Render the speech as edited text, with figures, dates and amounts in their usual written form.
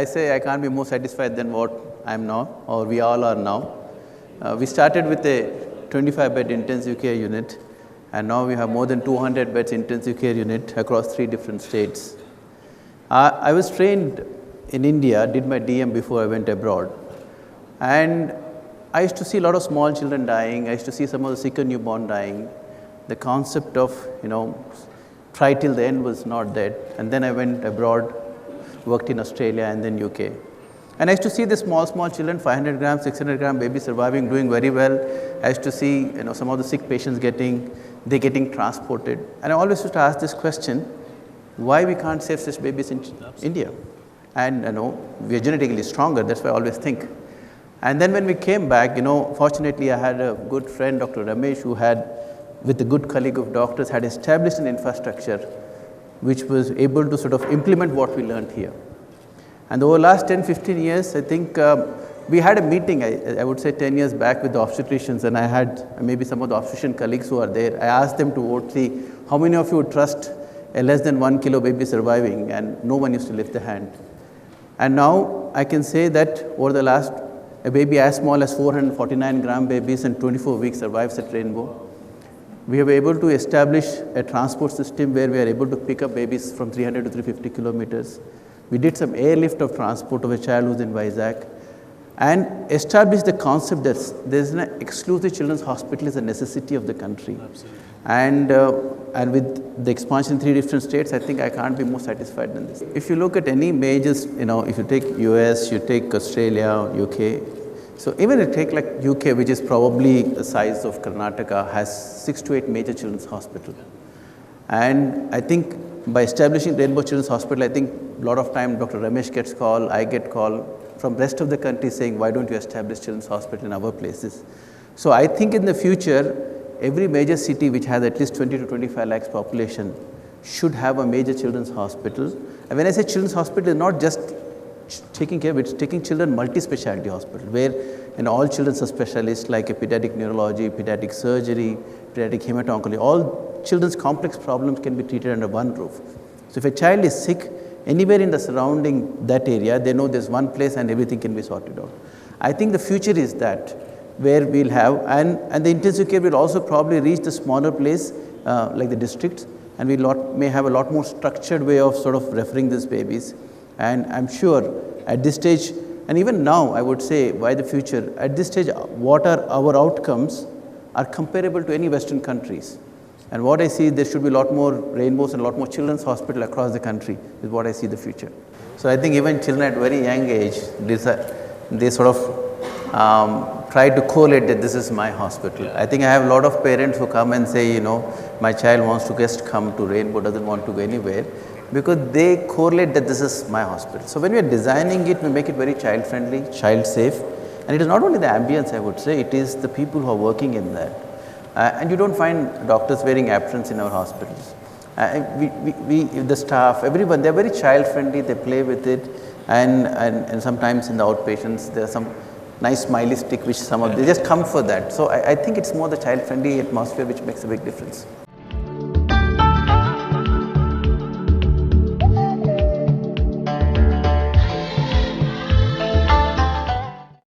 I say I can't be more satisfied than what I am now, or we all are now. We started with a 25-bed intensive care unit, and now we have more than 200 beds intensive care unit across 3 different states. I was trained in India, did my DM before I went abroad, and I used to see a lot of small children dying. I used to see some of the sick and newborn dying. The concept of, try till the end was not there. And then I went abroad, worked in Australia and then UK. And I used to see the small children, 500 gram, 600 gram babies surviving, doing very well. I used to see, some of the sick patients getting transported. And I always used to ask this question, why we can't save such babies in India? And, we are genetically stronger, that's why I always think. And then when we came back, fortunately I had a good friend, Dr. Ramesh, who had, with a good colleague of doctors, had established an infrastructure which was able to sort of implement what we learned here. And over the last 10, 15 years, I think we had a meeting, I would say 10 years back with the obstetricians, and I had maybe some of the obstetrician colleagues who are there. I asked them to vote, see, how many of you would trust a less than 1 kilo baby surviving, and no one used to lift the hand. And now I can say that over the last, a baby as small as 449 gram babies and 24 weeks survives at Rainbow. We have able to establish a transport system where we are able to pick up babies from 300 to 350 kilometers. We did some airlift of transport of a child who's in Vizag and established the concept that there is an exclusive children's hospital is a necessity of the country. Absolutely. And with the expansion in 3 different states, I think I can't be more satisfied than this. If you look at any majors, if you take US, you take Australia, UK, so even if you take like UK, which is probably the size of Karnataka, has 6 to 8 major children's hospitals. And I think by establishing Rainbow Children's Hospital, I think a lot of time Dr. Ramesh gets call, I get call from rest of the country saying, why don't you establish children's hospital in our places? So I think in the future, every major city which has at least 20 to 25 lakhs population should have a major children's hospital. And when I say children's hospital, it's not just taking care, it's taking children multi-specialty hospital, where all children's are specialists like a pediatric neurology, pediatric surgery, pediatric hemato-oncology, all children's complex problems can be treated under one roof. So if a child is sick, anywhere in the surrounding that area, they know there's one place and everything can be sorted out. I think the future is that, where we'll have, and the intensive care will also probably reach the smaller place like the districts, and we may have a lot more structured way of sort of referring these babies. And I'm sure at this stage, and even now I would say why the future, at this stage what are our outcomes are comparable to any Western countries. And what I see, there should be a lot more rainbows and a lot more children's hospitals across the country is what I see the future. So I think even children at very young age, they sort of try to correlate that this is my hospital. I think I have a lot of parents who come and say, my child wants to just come to Rainbow, doesn't want to go anywhere, because they correlate that this is my hospital. So when we are designing it, we make it very child friendly, child safe. And it is not only the ambience, I would say, it is the people who are working in there. And you don't find doctors wearing aprons in our hospitals. The staff, everyone, they're very child friendly, they play with it. And sometimes in the outpatients, there are some nice smiley stick which they just come for that. So I think it's more the child friendly atmosphere which makes a big difference.